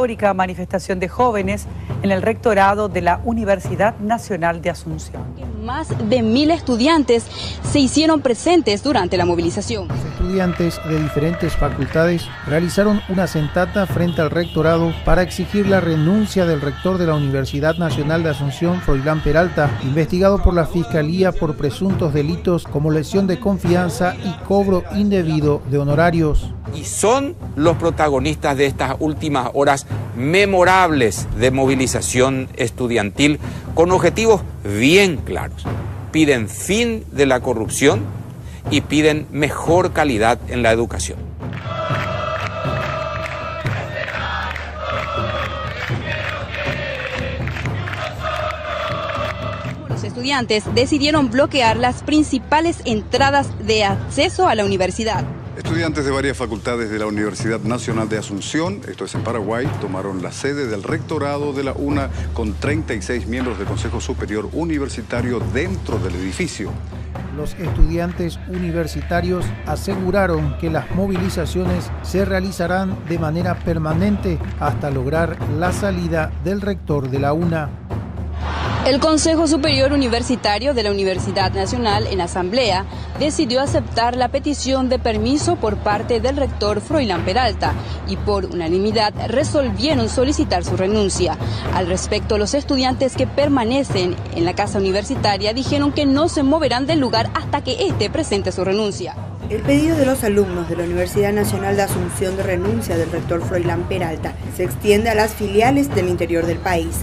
histórica manifestación de jóvenes en el rectorado de la Universidad Nacional de Asunción. Más de 1000 estudiantes se hicieron presentes durante la movilización. Los estudiantes de diferentes facultades realizaron una sentata frente al rectorado para exigir la renuncia del rector de la Universidad Nacional de Asunción, Froilán Peralta, investigado por la Fiscalía por presuntos delitos como lesión de confianza y cobro indebido de honorarios. Y son los protagonistas de estas últimas horas memorables de movilización estudiantil con objetivos bien claros. Piden fin de la corrupción y piden mejor calidad en la educación. Los estudiantes decidieron bloquear las principales entradas de acceso a la universidad. Estudiantes de varias facultades de la Universidad Nacional de Asunción, esto es en Paraguay, tomaron la sede del rectorado de la UNA con 36 miembros del Consejo Superior Universitario dentro del edificio. Los estudiantes universitarios aseguraron que las movilizaciones se realizarán de manera permanente hasta lograr la salida del rector de la UNA. El Consejo Superior Universitario de la Universidad Nacional en asamblea decidió aceptar la petición de permiso por parte del rector Froilán Peralta y por unanimidad resolvieron solicitar su renuncia. Al respecto, los estudiantes que permanecen en la casa universitaria dijeron que no se moverán del lugar hasta que éste presente su renuncia. El pedido de los alumnos de la Universidad Nacional de Asunción de renuncia del rector Froilán Peralta se extiende a las filiales del interior del país.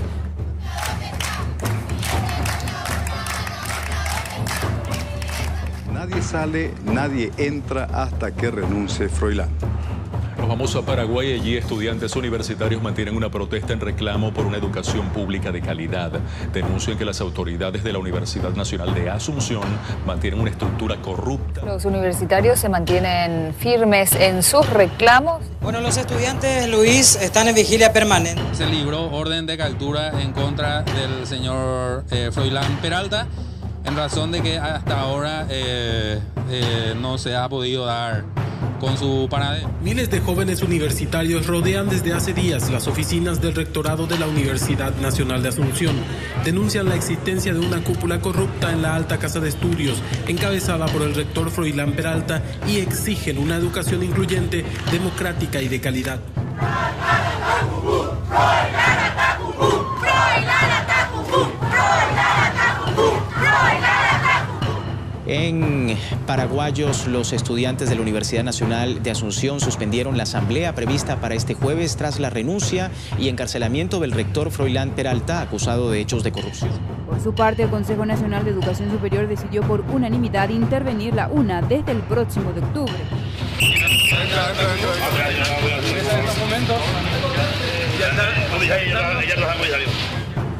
Nadie sale, nadie entra hasta que renuncie Froilán. Nos vamos a Paraguay. Allí estudiantes universitarios mantienen una protesta en reclamo por una educación pública de calidad. Denuncian que las autoridades de la Universidad Nacional de Asunción mantienen una estructura corrupta. Los universitarios se mantienen firmes en sus reclamos. Bueno, los estudiantes, Luis, están en vigilia permanente. Se libró orden de captura en contra del señor Froilán Peralta, en razón de que hasta ahora no se ha podido dar con su paradero. Miles de jóvenes universitarios rodean desde hace días las oficinas del rectorado de la Universidad Nacional de Asunción. Denuncian la existencia de una cúpula corrupta en la alta casa de estudios, encabezada por el rector Froilán Peralta, y exigen una educación incluyente, democrática y de calidad. En Paraguayos, los estudiantes de la Universidad Nacional de Asunción suspendieron la asamblea prevista para este jueves tras la renuncia y encarcelamiento del rector Froilán Peralta, acusado de hechos de corrupción. Por su parte, el Consejo Nacional de Educación Superior decidió por unanimidad intervenir la UNA desde el próximo de octubre.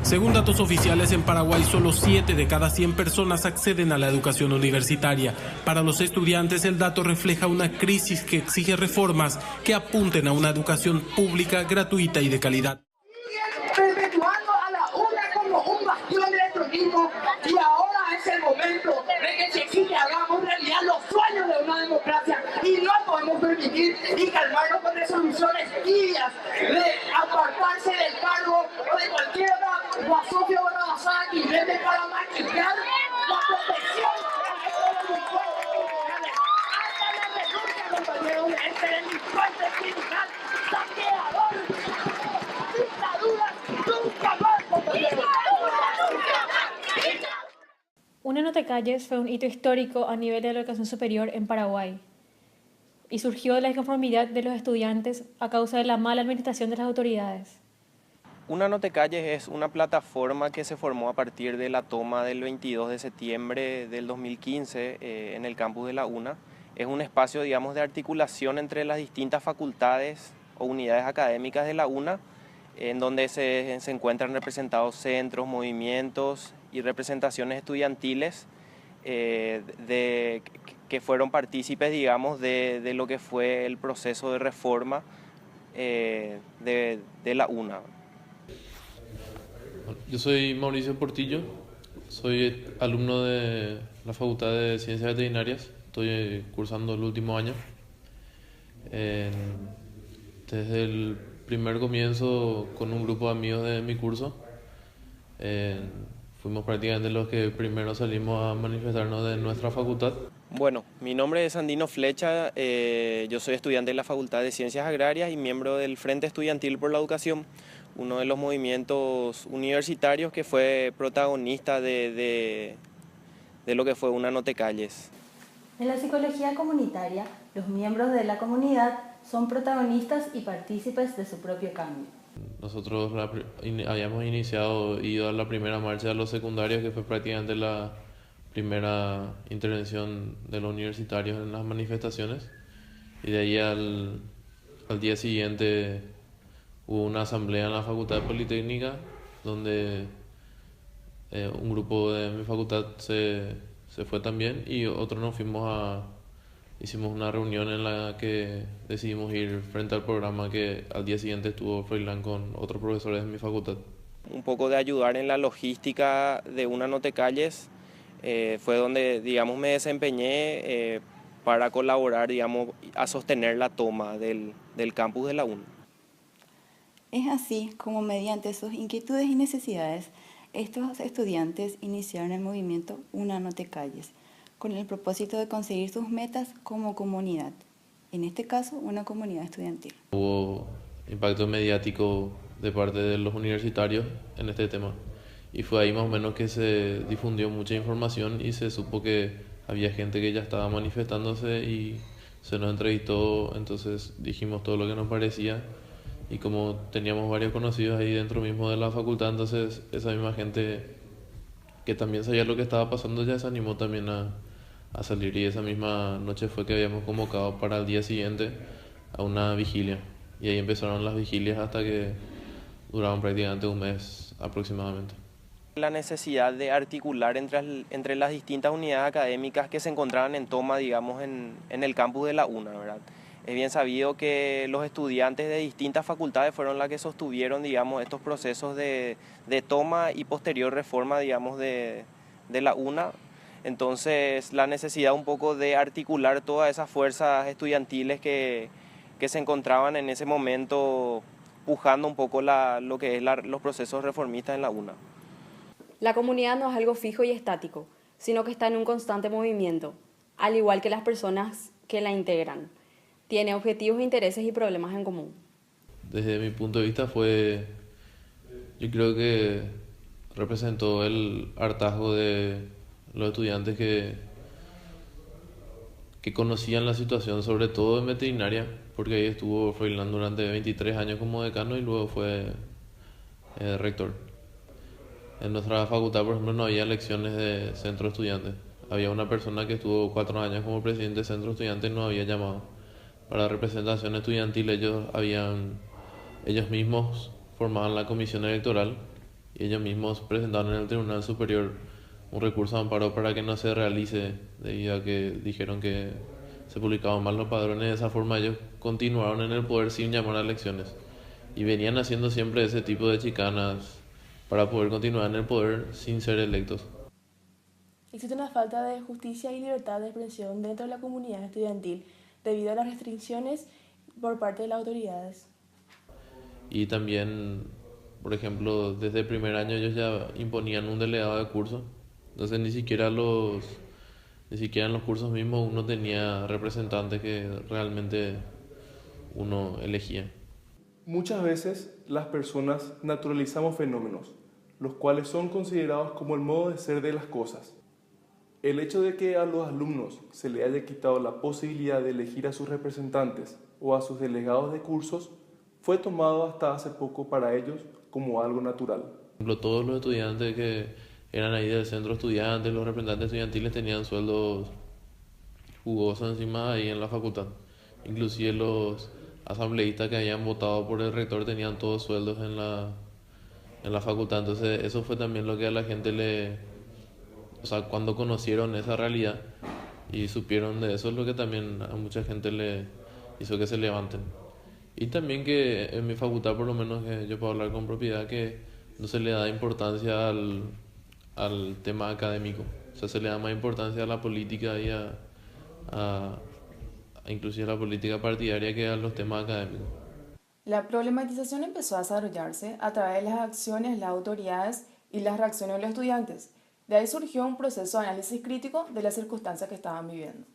Según datos oficiales, en Paraguay solo 7 de cada 100 personas acceden a la educación universitaria. Para los estudiantes, el dato refleja una crisis que exige reformas que apunten a una educación pública, gratuita y de calidad. Perpetuando a la UNA como un bastión del electronismo, y ahora es el momento de que se exige hagamos realidad los sueños de una democracia, y no podemos permitir y calmarnos con resoluciones tibias de apartarse del cargo o de cualquier otra guasofia o barrabasada que invente para maquillar la protección de estos delincuentes criminales. Hasta la renuncia, compañeros, de este delincuente criminal saqueador. Dictaduras nunca más, compañeros. Una nota calles fue un hito histórico a nivel de la educación superior en Paraguay y surgió de la inconformidad de los estudiantes a causa de la mala administración de las autoridades. Una nota calles es una plataforma que se formó a partir de la toma del 22 de septiembre del 2015 en el campus de la UNA. Es un espacio, digamos, de articulación entre las distintas facultades o unidades académicas de la UNA, en donde se encuentran representados centros, movimientos y representaciones estudiantiles que fueron partícipes, digamos, de lo que fue el proceso de reforma de la UNA. Yo soy Mauricio Portillo, soy alumno de la Facultad de Ciencias Veterinarias, estoy cursando el último año. Desde el primer comienzo con un grupo de amigos de mi curso. Fuimos prácticamente los que primero salimos a manifestarnos de nuestra facultad. Bueno, mi nombre es Andino Flecha, yo soy estudiante de la Facultad de Ciencias Agrarias y miembro del Frente Estudiantil por la Educación, uno de los movimientos universitarios que fue protagonista de lo que fue Una No Te Calles. En la psicología comunitaria, los miembros de la comunidad son protagonistas y partícipes de su propio cambio. Nosotros habíamos ido a la primera marcha de los secundarios, que fue prácticamente la primera intervención de los universitarios en las manifestaciones, y de ahí al día siguiente hubo una asamblea en la Facultad de Politécnica donde un grupo de mi facultad se fue también y otros hicimos una reunión en la que decidimos ir frente al programa que al día siguiente estuvo Froilán con otros profesores de mi facultad. Un poco de ayudar en la logística de Una No Te Calles fue donde, digamos, me desempeñé para colaborar, digamos, a sostener la toma del campus de la UNA. Es así como mediante sus inquietudes y necesidades, estos estudiantes iniciaron el movimiento Una No Te Calles, con el propósito de conseguir sus metas como comunidad, en este caso una comunidad estudiantil. Hubo impacto mediático de parte de los universitarios en este tema y fue ahí más o menos que se difundió mucha información y se supo que había gente que ya estaba manifestándose y se nos entrevistó, entonces dijimos todo lo que nos parecía y como teníamos varios conocidos ahí dentro mismo de la facultad, entonces esa misma gente que también sabía lo que estaba pasando ya se animó también a salir, y esa misma noche fue que habíamos convocado para el día siguiente a una vigilia y ahí empezaron las vigilias hasta que duraban prácticamente un mes aproximadamente. La necesidad de articular entre las distintas unidades académicas que se encontraban en toma, digamos, en el campus de la UNA, ¿verdad? Es bien sabido que los estudiantes de distintas facultades fueron las que sostuvieron, digamos, estos procesos de toma y posterior reforma, digamos, de la UNA. Entonces, la necesidad un poco de articular todas esas fuerzas estudiantiles que se encontraban en ese momento pujando un poco lo que es los procesos reformistas en la UNA. La comunidad no es algo fijo y estático, sino que está en un constante movimiento, al igual que las personas que la integran. Tiene objetivos, intereses y problemas en común. Desde mi punto de vista yo creo que representó el hartazgo de los estudiantes que conocían la situación, sobre todo en veterinaria, porque ahí estuvo Froilán durante 23 años como decano y luego fue rector. En nuestra facultad, por ejemplo, no había elecciones de centro estudiante. Había una persona que estuvo 4 años como presidente de centro estudiante y no había llamado para representación estudiantil. Ellos mismos formaban la comisión electoral y ellos mismos presentaron en el Tribunal Superior un recurso de amparo para que no se realice, debido a que dijeron que se publicaban mal los padrones. De esa forma ellos continuaron en el poder sin llamar a elecciones y venían haciendo siempre ese tipo de chicanas para poder continuar en el poder sin ser electos. Existe una falta de justicia y libertad de expresión dentro de la comunidad estudiantil debido a las restricciones por parte de las autoridades. Y también, por ejemplo, desde el primer año ellos ya imponían un delegado de curso, entonces ni siquiera en los cursos mismos uno tenía representantes que realmente uno elegía. Muchas veces las personas naturalizamos fenómenos, los cuales son considerados como el modo de ser de las cosas. El hecho de que a los alumnos se les haya quitado la posibilidad de elegir a sus representantes o a sus delegados de cursos fue tomado hasta hace poco para ellos como algo natural. Por ejemplo, todos los estudiantes que eran ahí del centro estudiante, los representantes estudiantiles tenían sueldos jugosos encima ahí en la facultad. Inclusive los asambleístas que habían votado por el rector tenían todos sueldos en la facultad. Entonces eso fue también lo que a la gente cuando conocieron esa realidad y supieron de eso, es lo que también a mucha gente le hizo que se levanten. Y también que en mi facultad, por lo menos que yo puedo hablar con propiedad, que no se le da importancia al tema académico. O sea, se le da más importancia a la política y inclusive a la política partidaria que a los temas académicos. La problematización empezó a desarrollarse a través de las acciones de las autoridades y las reacciones de los estudiantes. De ahí surgió un proceso de análisis crítico de las circunstancias que estaban viviendo.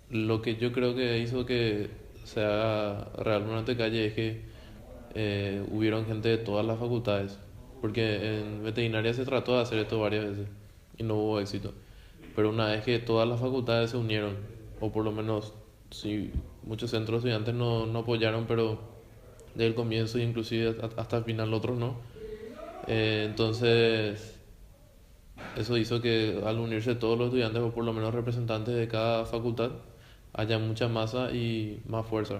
Lo que yo creo que hizo que sea real una calle es que hubieron gente de todas las facultades, porque en veterinaria se trató de hacer esto varias veces y no hubo éxito. Pero una vez que todas las facultades se unieron, o por lo menos sí, muchos centros de estudiantes no apoyaron, pero desde el comienzo inclusive hasta el final otros no, entonces eso hizo que al unirse todos los estudiantes, o por lo menos representantes de cada facultad, haya mucha masa y más fuerza.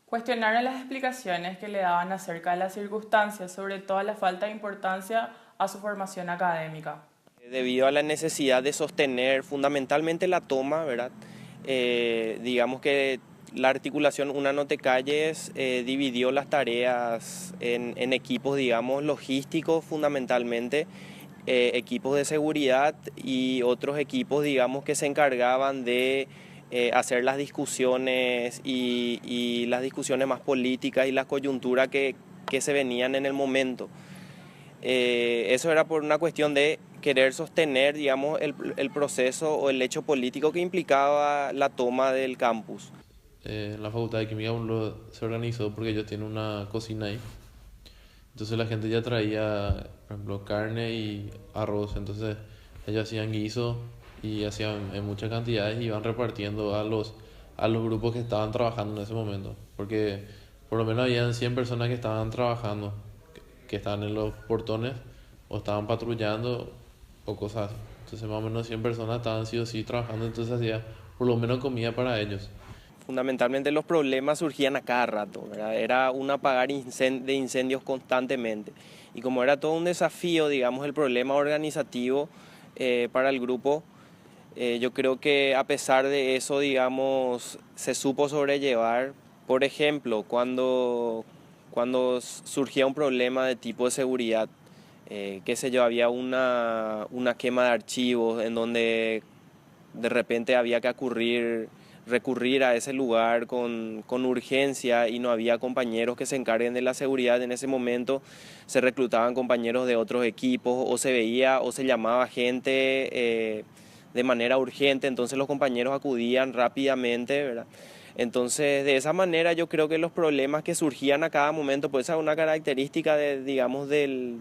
Cuestionaron las explicaciones que le daban acerca de las circunstancias, sobre todo la falta de importancia a su formación académica. Debido a la necesidad de sostener fundamentalmente la toma, ¿verdad? Digamos que la articulación Una No Te Calles dividió las tareas en equipos, digamos, logísticos fundamentalmente, equipos de seguridad y otros equipos, digamos, que se encargaban de hacer las discusiones y las discusiones más políticas y la coyuntura que se venían en el momento. Eso era por una cuestión de querer sostener, digamos, el proceso o el hecho político que implicaba la toma del campus. En la Facultad de Química se organizó porque ellos tienen una cocina ahí. Entonces la gente ya traía, por ejemplo, carne y arroz. Entonces ellos hacían guiso y hacían en muchas cantidades y iban repartiendo a los grupos que estaban trabajando en ese momento. Porque por lo menos habían 100 personas que estaban trabajando, que estaban en los portones o estaban patrullando o cosas así. Entonces más o menos 100 personas estaban sí o sí trabajando, entonces hacía por lo menos comida para ellos. Fundamentalmente los problemas surgían a cada rato, ¿verdad? Era un apagar de incendios constantemente. Y como era todo un desafío, digamos, el problema organizativo para el grupo, yo creo que a pesar de eso, digamos, se supo sobrellevar. Por ejemplo, cuando surgía un problema de tipo de seguridad, qué sé yo, había una quema de archivos en donde de repente había que recurrir a ese lugar con urgencia y no había compañeros que se encarguen de la seguridad. En ese momento se reclutaban compañeros de otros equipos o se veía o se llamaba gente de manera urgente, entonces los compañeros acudían rápidamente, ¿verdad? Entonces, de esa manera yo creo que los problemas que surgían a cada momento, pues esa es una característica digamos, del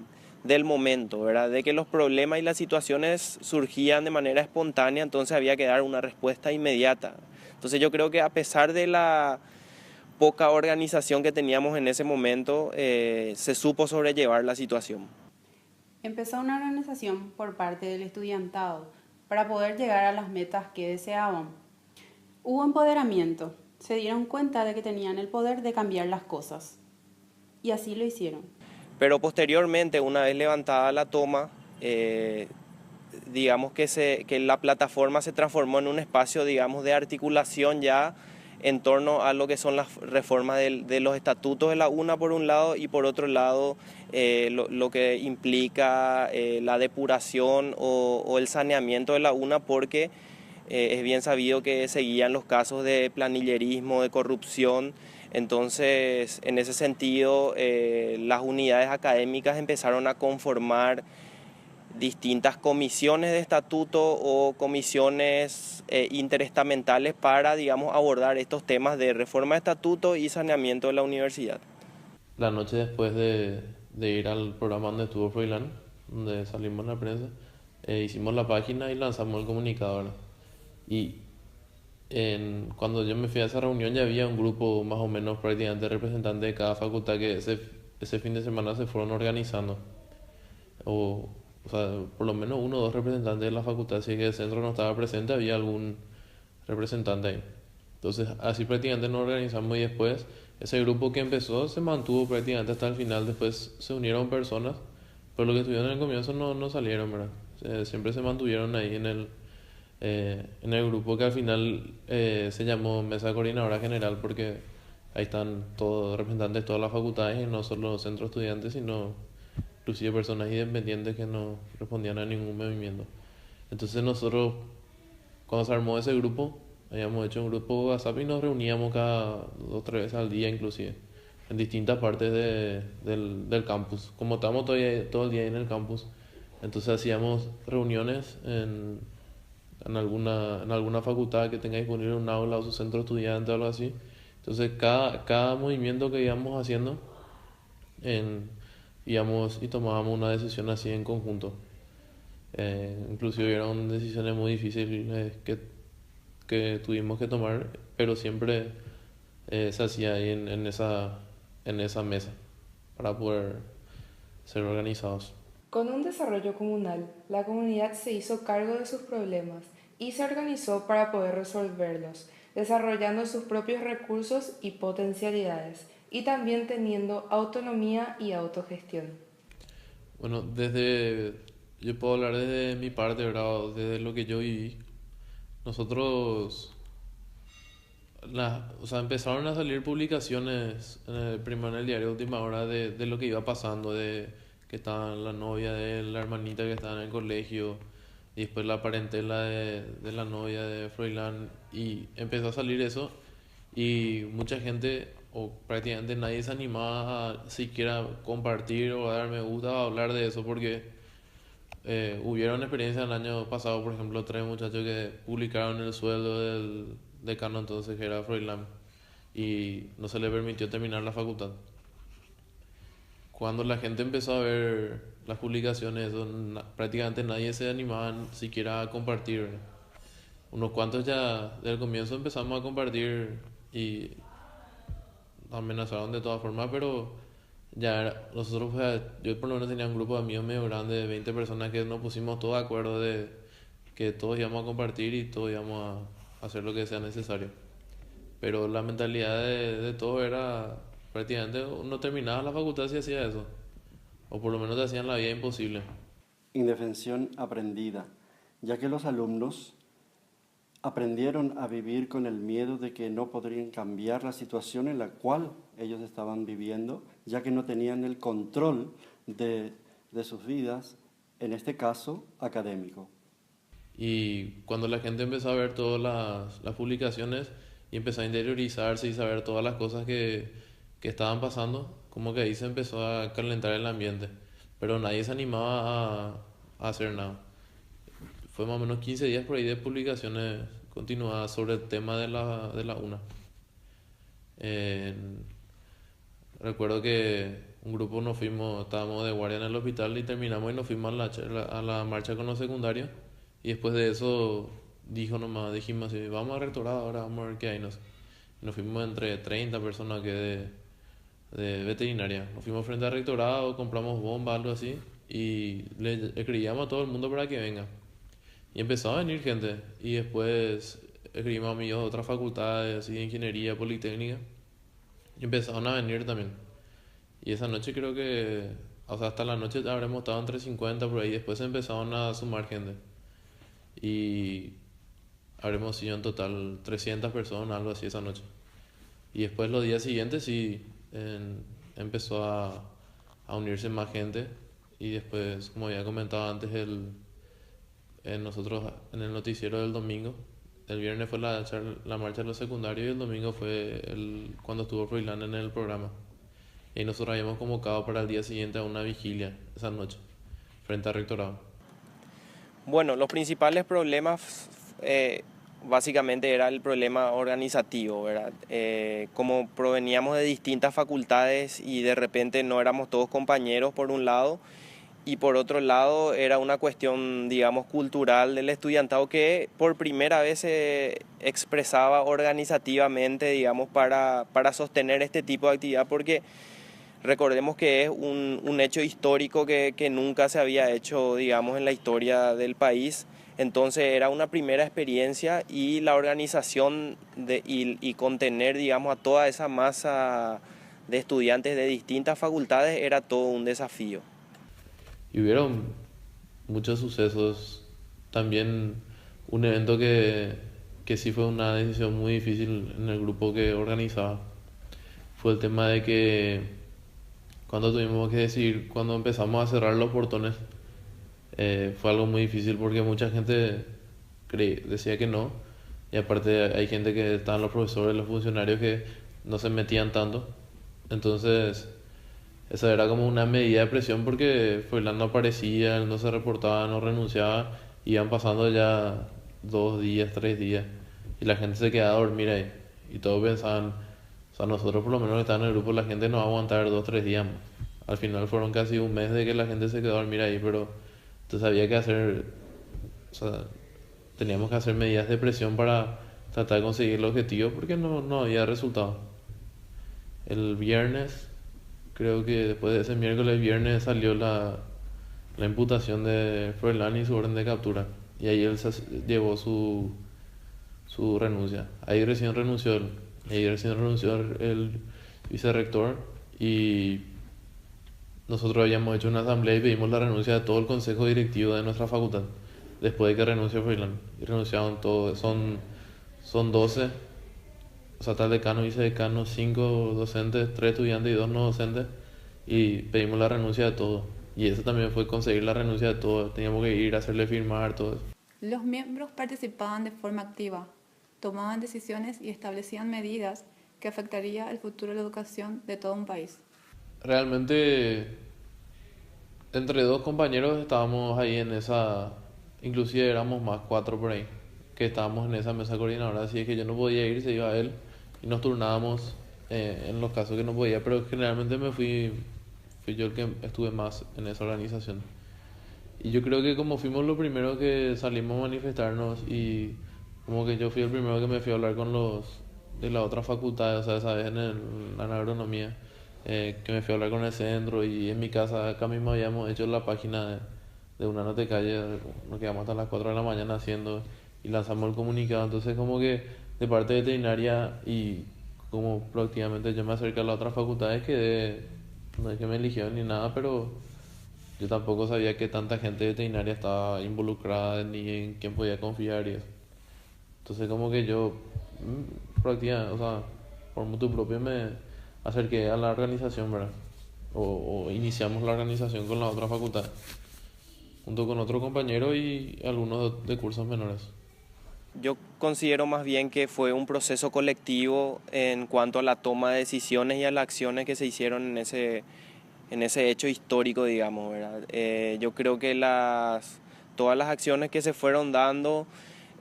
momento, ¿verdad? De que los problemas y las situaciones surgían de manera espontánea, entonces había que dar una respuesta inmediata. Entonces yo creo que a pesar de la poca organización que teníamos en ese momento, se supo sobrellevar la situación. Empezó una organización por parte del estudiantado para poder llegar a las metas que deseaban. Hubo empoderamiento, se dieron cuenta de que tenían el poder de cambiar las cosas y así lo hicieron. Pero posteriormente, una vez levantada la toma, digamos que la plataforma se transformó en un espacio, digamos, de articulación ya en torno a lo que son las reformas de los estatutos de la UNA por un lado y por otro lado lo que implica la depuración o el saneamiento de la UNA, porque es bien sabido que seguían los casos de planillerismo, de corrupción. Entonces, en ese sentido, las unidades académicas empezaron a conformar distintas comisiones de estatuto o comisiones interestamentales para, digamos, abordar estos temas de reforma de estatuto y saneamiento de la universidad. La noche después de ir al programa donde estuvo Froilán, donde salimos en la prensa, hicimos la página y lanzamos el comunicado, ¿verdad? Y cuando yo me fui a esa reunión ya había un grupo más o menos prácticamente representantes de cada facultad que ese fin de semana se fueron organizando. O sea, por lo menos 1 o 2 representantes de la facultad, si es que el centro no estaba presente, había algún representante ahí. Entonces así prácticamente nos organizamos y después ese grupo que empezó se mantuvo prácticamente hasta el final. Después se unieron personas, pero los que estuvieron en el comienzo no salieron, ¿verdad? Siempre se mantuvieron ahí en el grupo que al final se llamó Mesa Coordinadora General, porque ahí están todos representantes de todas las facultades y no solo los centros estudiantes, sino inclusive personas independientes que no respondían a ningún movimiento. Entonces nosotros, cuando se armó ese grupo, Habíamos hecho un grupo de WhatsApp y nos reuníamos cada 2 o 3 veces al día inclusive, en distintas partes del campus. Como estábamos todo el día en el campus, entonces hacíamos reuniones en alguna facultad que tenga disponible un aula o su centro estudiante o algo así. Entonces cada movimiento que íbamos haciendo, íbamos y tomábamos una decisión así en conjunto. Inclusive eran decisiones muy difíciles que tuvimos que tomar, pero siempre se hacía ahí en esa mesa para poder ser organizados. Con un desarrollo comunal, la comunidad se hizo cargo de sus problemas y se organizó para poder resolverlos, desarrollando sus propios recursos y potencialidades, y también teniendo autonomía y autogestión. Bueno, yo puedo hablar desde mi parte, ¿verdad? Desde lo que yo viví. Nosotros, empezaron a salir publicaciones primero en el diario Última Hora de lo que iba pasando, de que estaba la novia de la hermanita que estaba en el colegio, y después la parentela de la novia de Froilán, y empezó a salir eso, y mucha gente, o prácticamente nadie se animaba a siquiera compartir o a dar me gusta o a hablar de eso, porque hubieron experiencias el año pasado, por ejemplo, 3 muchachos que publicaron el sueldo del decano entonces, que era Froilán, y no se le permitió terminar la facultad. Cuando la gente empezó a ver las publicaciones, prácticamente nadie se animaba siquiera a compartir, ¿verdad? Unos cuantos ya desde el comienzo empezamos a compartir y amenazaron de todas formas, pero nosotros, yo por lo menos tenía un grupo de amigos medio grande de 20 personas que nos pusimos todos de acuerdo de que todos íbamos a compartir y todos íbamos a hacer lo que sea necesario. Pero la mentalidad de todo era prácticamente no terminaba la facultad si hacía eso, o por lo menos te hacían la vida imposible. Indefensión aprendida, ya que los alumnos aprendieron a vivir con el miedo de que no podrían cambiar la situación en la cual ellos estaban viviendo, ya que no tenían el control de sus vidas, en este caso académico. Y cuando la gente empezó a ver todas las publicaciones y empezó a interiorizarse y saber todas las cosas que estaban pasando, como que ahí se empezó a calentar el ambiente, pero nadie se animaba a hacer nada. Fue más o menos 15 días por ahí de publicaciones continuadas sobre el tema de la UNA. Recuerdo que un grupo estábamos de guardia en el hospital y terminamos y nos fuimos a la marcha con los secundarios, y después de eso dijimos así, vamos al rectorado ahora, vamos a ver qué hay. Nos fuimos entre 30 personas de veterinaria. Nos fuimos frente al rectorado, compramos bombas, algo así, y le escribíamos a todo el mundo para que venga. Y empezó a venir gente, y después escribimos a amigos de otras facultades, así de ingeniería, politécnica, y empezaron a venir también. Y esa noche creo que, hasta la noche habremos estado entre 50 por ahí, después empezaron a sumar gente. Y habremos sido en total 300 personas, algo así esa noche. Y después los días siguientes sí empezó a unirse más gente, y después, como había comentado antes, nosotros en el noticiero del domingo, el viernes fue la marcha de los secundarios y el domingo fue cuando estuvo Froilán en el programa. Y nosotros habíamos convocado para el día siguiente a una vigilia esa noche, frente al rectorado. Bueno, los principales problemas básicamente era el problema organizativo, ¿verdad? Como proveníamos de distintas facultades y de repente no éramos todos compañeros por un lado, y por otro lado era una cuestión, digamos, cultural del estudiantado que por primera vez se expresaba organizativamente, digamos, para sostener este tipo de actividad, porque recordemos que es un hecho histórico que nunca se había hecho, digamos, en la historia del país. Entonces era una primera experiencia, y la organización y contener, digamos, a toda esa masa de estudiantes de distintas facultades era todo un desafío. Y hubieron muchos sucesos. También un evento que sí fue una decisión muy difícil en el grupo que organizaba fue el tema de que cuando tuvimos que decidir, cuando empezamos a cerrar los portones, fue algo muy difícil porque mucha gente decía que no, Y aparte hay gente que estaban los profesores, los funcionarios que no se metían tanto. Entonces, esa era como una medida de presión porque Froilán no aparecía, no se reportaba, no renunciaba. Iban pasando ya 2 días, 3 días. Y la gente se quedaba a dormir ahí. Y todos pensaban, o sea, nosotros por lo menos que estábamos en el grupo, la gente no va a aguantar 2, 3 días más. Al final fueron casi un mes de que la gente se quedó a dormir ahí, pero entonces había que hacer, o sea, teníamos que hacer medidas de presión para tratar de conseguir el objetivo porque no había resultado. El viernes, creo que después de ese miércoles, el viernes salió la imputación de Froilán y su orden de captura. Y ahí él llevó su renuncia. Ahí recién renunció el vicerrector y nosotros habíamos hecho una asamblea y pedimos la renuncia de todo el consejo directivo de nuestra facultad después de que renunció Froilán. Y renunciaron todos, son 12, o sea, tal decano, vicedecano, 5 docentes, 3 estudiantes y 2 no docentes, y pedimos la renuncia de todos. Y eso también fue conseguir la renuncia de todos, teníamos que ir a hacerle firmar, todo eso. Los miembros participaban de forma activa, tomaban decisiones y establecían medidas que afectarían el futuro de la educación de todo un país. Realmente, entre 2 compañeros estábamos ahí en esa, inclusive éramos más 4 por ahí, que estábamos en esa mesa coordinadora, así es que yo no podía ir, se iba él, y nos turnábamos en los casos que no podía, pero generalmente fui yo el que estuve más en esa organización. Y yo creo que como fuimos los primeros que salimos a manifestarnos y como que yo fui el primero que me fui a hablar con los de la otra facultad, o sea, esa vez en agronomía, que me fui a hablar con el centro y en mi casa acá mismo habíamos hecho la página de una nota de calle, nos quedamos hasta las 4 de la mañana haciendo y lanzamos el comunicado. Entonces como que de parte de veterinaria y como proactivamente yo me acerqué a las otras facultades que no es que me eligieron ni nada, pero yo tampoco sabía que tanta gente veterinaria estaba involucrada ni en quién podía confiar y eso. Entonces como que yo proactiva, o sea, por mutuo propio me acerqué a la organización, ¿verdad? O iniciamos la organización con la otra facultad, junto con otro compañero y algunos de cursos menores. Yo considero más bien que fue un proceso colectivo en cuanto a la toma de decisiones y a las acciones que se hicieron en ese hecho histórico, digamos, ¿verdad? Yo creo que todas las acciones que se fueron dando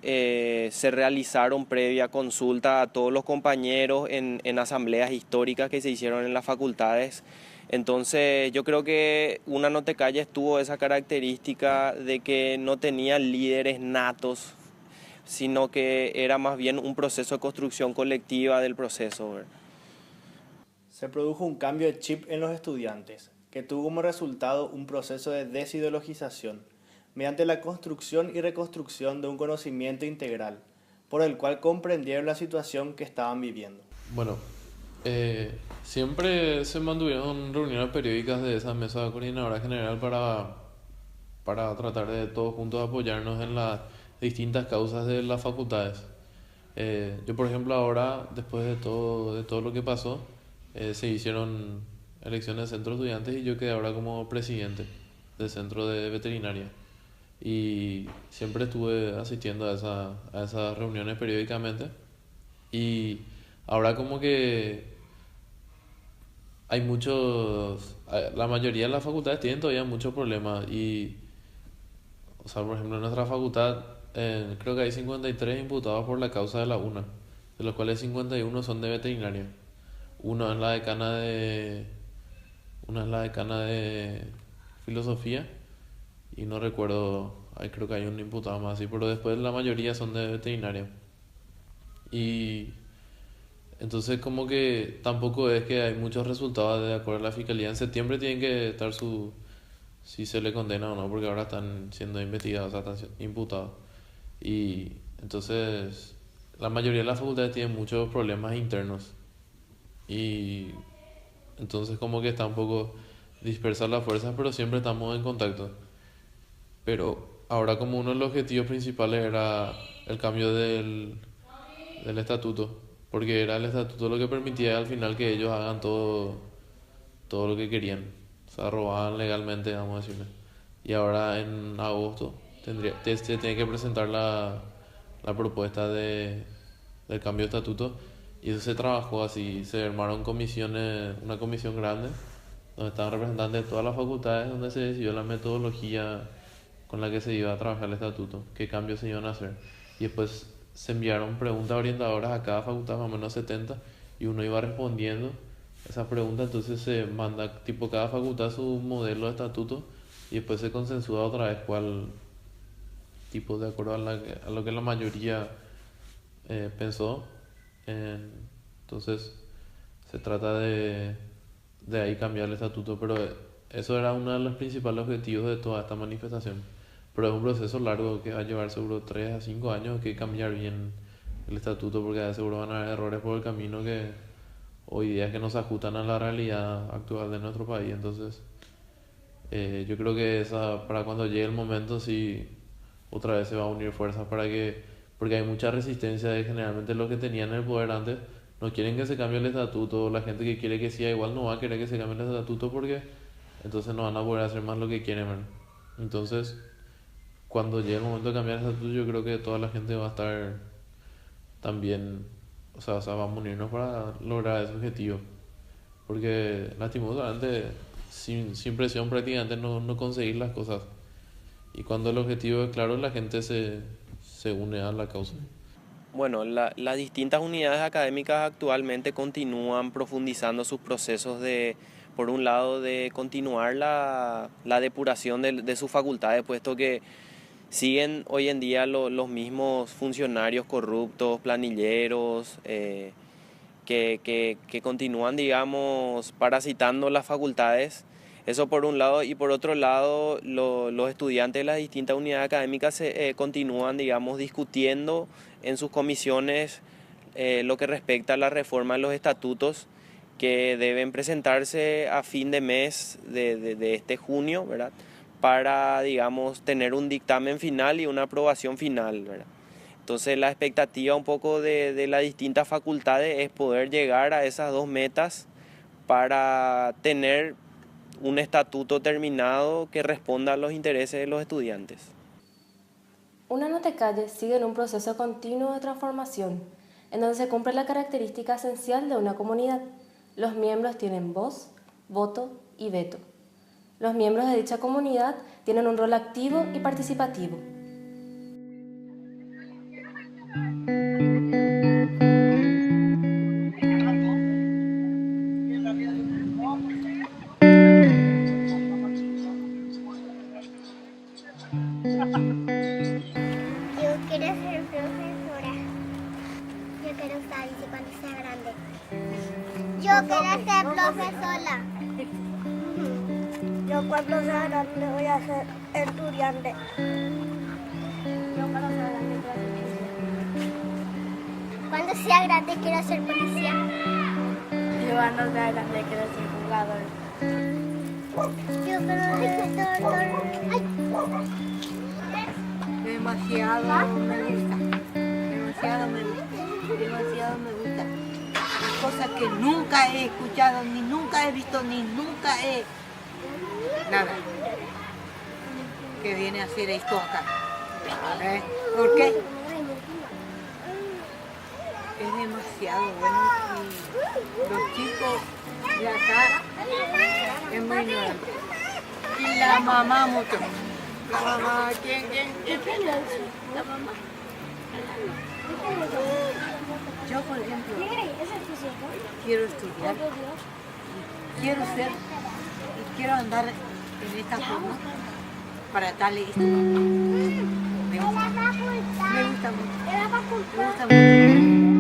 se realizaron previa consulta a todos los compañeros en asambleas históricas que se hicieron en las facultades. Entonces yo creo que Una No Te Calles tuvo esa característica de que no tenía líderes natos, sino que era más bien un proceso de construcción colectiva del proceso, ¿verdad? Se produjo un cambio de chip en los estudiantes, que tuvo como resultado un proceso de desideologización, mediante la construcción y reconstrucción de un conocimiento integral, por el cual comprendieron la situación que estaban viviendo. Bueno, siempre se mantuvieron reuniones periódicas de esa mesa coordinadora general para tratar de todos juntos apoyarnos en las distintas causas de las facultades. Yo, por ejemplo, ahora, después de todo lo que pasó, se hicieron elecciones de centro de estudiantes y yo quedé ahora como presidente del centro de veterinaria. Y siempre estuve asistiendo a esas reuniones periódicamente. Y ahora como que hay la mayoría de las facultades tienen todavía muchos problemas. Y, o sea, por ejemplo, en nuestra facultad creo que hay 53 imputados por la causa de la UNA, de los cuales 51 son de veterinaria. Una es la decana de filosofía y no recuerdo, creo que hay un imputado más así, pero después la mayoría son de veterinaria. Y entonces como que tampoco es que hay muchos resultados de acuerdo a la fiscalía. En septiembre tienen que estar si se le condena o no, porque ahora están siendo investigados, o sea, están siendo imputados. Y entonces la mayoría de las facultades tienen muchos problemas internos. Y entonces como que está un poco dispersar las fuerzas, pero siempre estamos en contacto. Pero ahora como uno de los objetivos principales era el cambio del estatuto, porque era el estatuto lo que permitía al final que ellos hagan todo lo que querían, o sea, robaban legalmente, vamos a decirle. Y ahora en agosto se tiene que presentar la la propuesta del cambio de estatuto, y eso se trabajó así, se armaron comisiones, una comisión grande, donde estaban representantes de todas las facultades, donde se decidió la metodología con la que se iba a trabajar el estatuto, qué cambios se iban a hacer. Y después se enviaron preguntas orientadoras a cada facultad, más o menos 70, y uno iba respondiendo esas preguntas. Entonces se manda tipo cada facultad su modelo de estatuto y después se consensúa otra vez cuál tipo, de acuerdo a lo que la mayoría pensó. Entonces se trata de ahí cambiar el estatuto, pero eso era uno de los principales objetivos de toda esta manifestación. Pero es un proceso largo que va a llevar seguro 3 a 5 años, que cambiar bien el estatuto, porque seguro van a haber errores por el camino que hoy día es que no se ajustan a la realidad actual de nuestro país. Entonces yo creo que para cuando llegue el momento sí otra vez se va a unir fuerzas porque hay mucha resistencia de generalmente los que tenían el poder antes no quieren que se cambie el estatuto. La gente que quiere que siga igual no va a querer que se cambie el estatuto porque entonces no van a poder hacer más lo que quieren, ¿verdad? Entonces cuando llegue el momento de cambiar el estatuto, yo creo que toda la gente va a estar también, o sea, vamos a unirnos para lograr ese objetivo. Porque lastimosamente, sin presión prácticamente no conseguir las cosas. Y cuando el objetivo es claro, la gente se une a la causa. Bueno, las distintas unidades académicas actualmente continúan profundizando sus procesos por un lado, de continuar la depuración de sus facultades, puesto que siguen hoy en día los mismos funcionarios corruptos, planilleros, que continúan, digamos, parasitando las facultades. Eso por un lado, y por otro lado, los estudiantes de las distintas unidades académicas continúan, digamos, discutiendo en sus comisiones lo que respecta a la reforma de los estatutos, que deben presentarse a fin de mes de este junio, ¿verdad?, para, digamos, tener un dictamen final y una aprobación final, ¿verdad? Entonces la expectativa un poco de las distintas facultades es poder llegar a esas dos metas para tener un estatuto terminado que responda a los intereses de los estudiantes. Una No Te Calles sigue en un proceso continuo de transformación, en donde se cumple la característica esencial de una comunidad. Los miembros tienen voz, voto y veto. Los miembros de dicha comunidad tienen un rol activo y participativo. Yo quiero ser profesora. Yo quiero estar bici cuando sea grande. Yo quiero ser profesora. Yo cuando sea grande voy a ser estudiante. Yo cuando sea grande quiero ser policía. Cuando sea grande quiero ser policía. Yo cuando sea grande quiero ser jugador. Yo quiero ser doctor. Demasiado me gusta. Demasiado me gusta. Demasiado me gusta. Cosas que nunca he escuchado, ni nunca he visto, ni nunca he... Nada. Que viene a hacer esto acá. ¿Por qué? Es demasiado bueno. Y los chicos de acá es muy nuevo. Y la mamá mucho. La mamá, ¿quién? La mamá. Yo, por ejemplo, quiero estudiar, quiero ser, y quiero andar en esta forma para darle esto. Me gusta mucho. Me gusta mucho.